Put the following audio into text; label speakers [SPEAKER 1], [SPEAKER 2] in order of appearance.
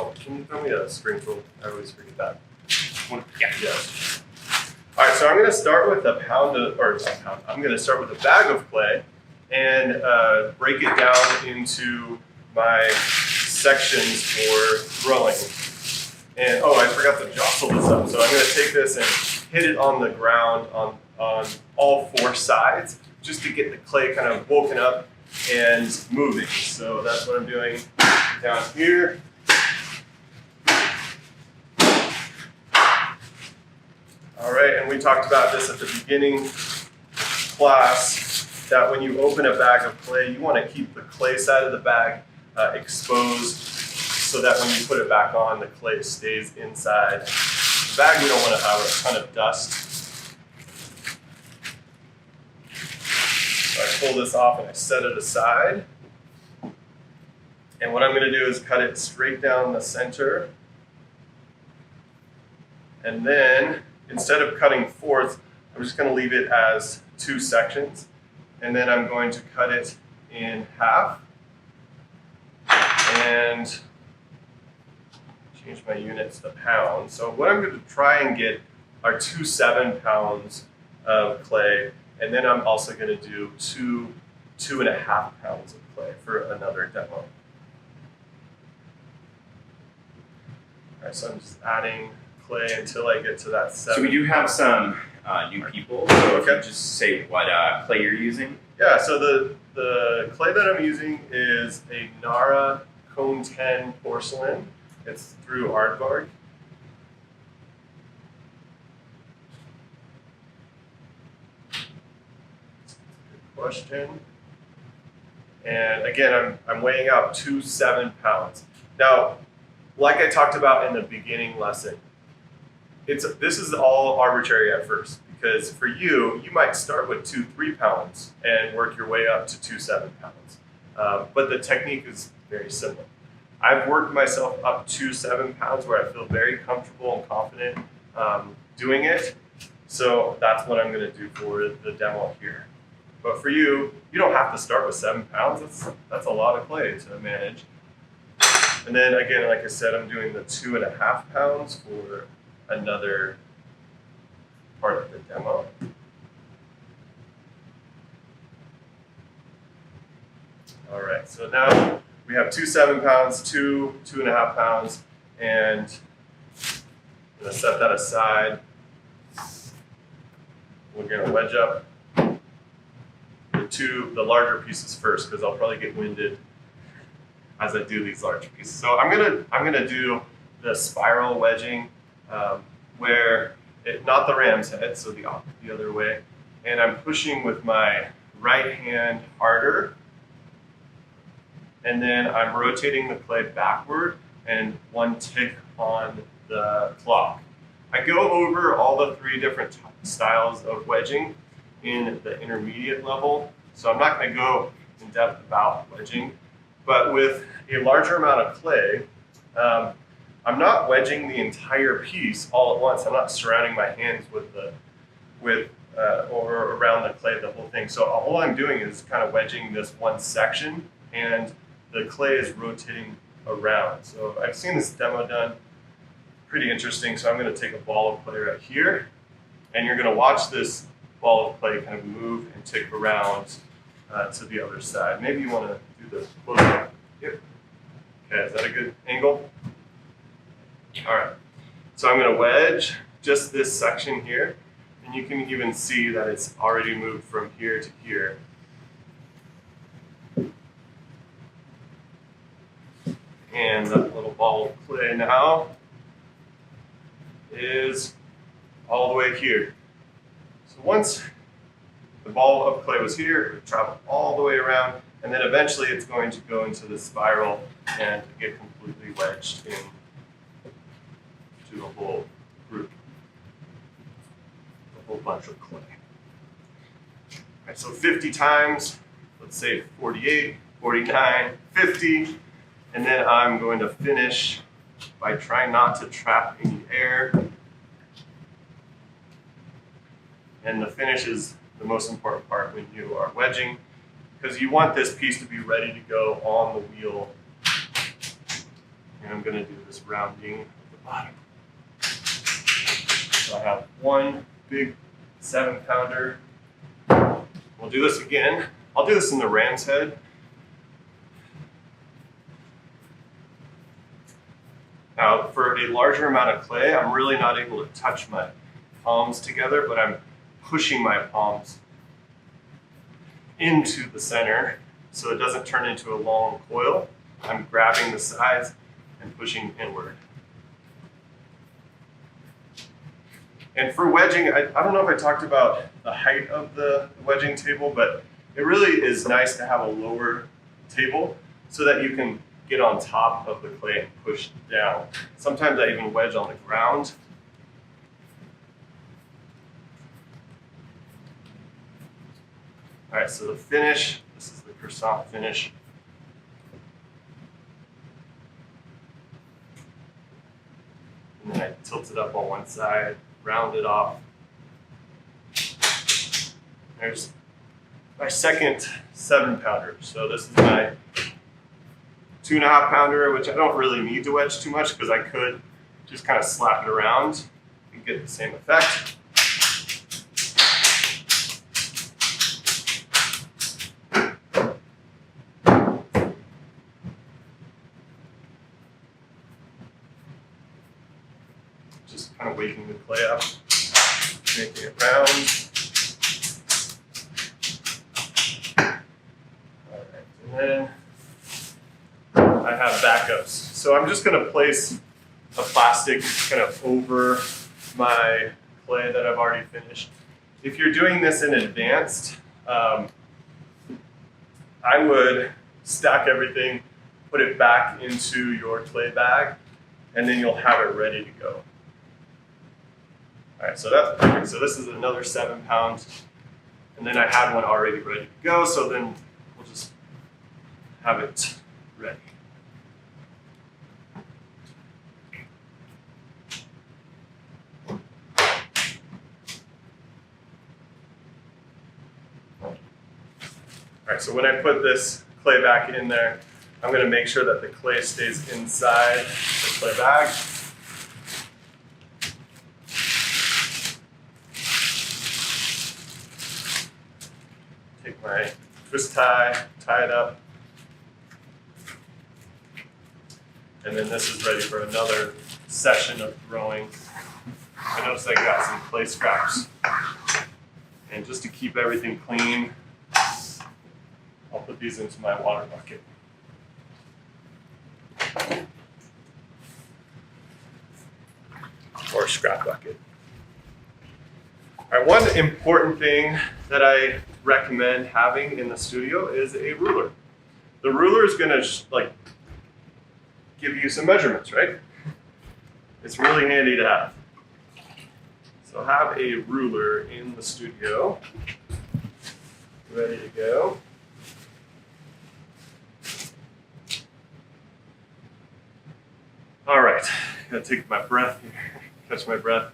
[SPEAKER 1] Oh, can you throw me a spring tool? I always forget that.
[SPEAKER 2] Yeah.
[SPEAKER 1] Yes. All right, so I'm going to start with a pound of, or not pound. I'm going to start with a bag of clay and break it down into my sections for throwing. And oh, I forgot to jostle this up. So I'm going to take this and hit it on the ground on all four sides, just to get the clay kind of woken up and moving. So that's what I'm doing down here. All right, and we talked about this at the beginning class, that when you open a bag of clay, you want to keep the clay side of the bag exposed so that when you put it back on, the clay stays inside the bag. You don't want to have a ton of dust. So I pull this off and I set it aside. And what I'm going to do is cut it straight down the center. And then, instead of cutting fourths, I'm just going to leave it as two sections. And then I'm going to cut it in half. And change my units to pounds. So what I'm going to try and get are 2 7-pounds of clay. And then I'm also going to do 2.5 pounds of clay for another demo. All right, so I'm just adding clay until I get to that 7.
[SPEAKER 2] So we do have some new people. So if you just say what clay you're using.
[SPEAKER 1] Yeah, so the clay that I'm using is a Nara Cone 10 porcelain. It's through Aardvark. Good question. And again, I'm weighing out 2 7-pounds. Now, like I talked about in the beginning lesson, this is all arbitrary at first, because for you might start with 2 3-pounds and work your way up to 2 7-pounds. But the technique is very similar. I've worked myself up to 7 pounds where I feel very comfortable and confident doing it. So that's what I'm going to do for the demo here. But for you, you don't have to start with 7 pounds. That's a lot of clay to manage. And then again, like I said, I'm doing the 2.5 pounds for another part of the demo. All right, so now we have 2 7-pounds, 2.5 pounds, and I'm going to set that aside. We're going to wedge up the larger pieces first, because I'll probably get winded as I do these large pieces. So I'm gonna do the spiral wedging, where not the ram's head, so the other way, and I'm pushing with my right hand harder, and then I'm rotating the clay backward and 1 tick on the clock. I go over all the 3 different styles of wedging in the intermediate level, so I'm not going to go in depth about wedging. But with a larger amount of clay, I'm not wedging the entire piece all at once. I'm not surrounding my hands or around the clay, the whole thing. So all I'm doing is kind of wedging this one section, and the clay is rotating around. So I've seen this demo done, pretty interesting. So I'm going to take a ball of clay right here, and you're going to watch this ball of clay kind of move and tick around to the other side. Maybe you want to do the close up. Yep. Okay, is that a good angle? All right. So I'm going to wedge just this section here, and you can even see that it's already moved from here to here. And that little ball of clay now is all the way here. So once the ball of clay was here, it would travel all the way around, and then eventually it's going to go into the spiral and get completely wedged in to the whole group, a whole bunch of clay. All right, so 50 times, let's say 48, 49, 50, and then I'm going to finish by trying not to trap any air. And the finish is the most important part when you are wedging, because you want this piece to be ready to go on the wheel And I'm going to do this rounding at the bottom. So I have one big 7-pounder. We'll do this again. I'll do this in the ram's head. Now, for a larger amount of clay, I'm really not able to touch my palms together, but I'm pushing my palms into the center so it doesn't turn into a long coil. I'm grabbing the sides and pushing inward. And for wedging, I don't know if I talked about the height of the wedging table, but it really is nice to have a lower table so that you can get on top of the clay and push down. Sometimes I even wedge on the ground. All right, so the finish, this is the croissant finish. And then I tilt it up on one side, round it off. There's my second 7-pounder. So this is my 2.5-pounder, which I don't really need to wedge too much because I could just kind of slap it around and get the same effect. Just kind of waking the clay up, making it round. All right, and then I have backups. So I'm just going to place a plastic kind of over my clay that I've already finished. If you're doing this in advance, I would stack everything, put it back into your clay bag, and then you'll have it ready to go. All right, so that's perfect. So this is another 7 pounds, and then I had one already ready to go, so then we'll just have it ready. All right, so when I put this clay back in there, I'm going to make sure that the clay stays inside the clay bag. Take my twist tie, tie it up, and then this is ready for another session of throwing. I noticed I got some clay scraps, and just to keep everything clean, I'll put these into my water bucket. Or scrap bucket. All right, one important thing that I recommend having in the studio is a ruler. The ruler is going to give you some measurements, right? It's really handy to have. So have a ruler in the studio, ready to go. All right, gotta take my breath here, catch my breath.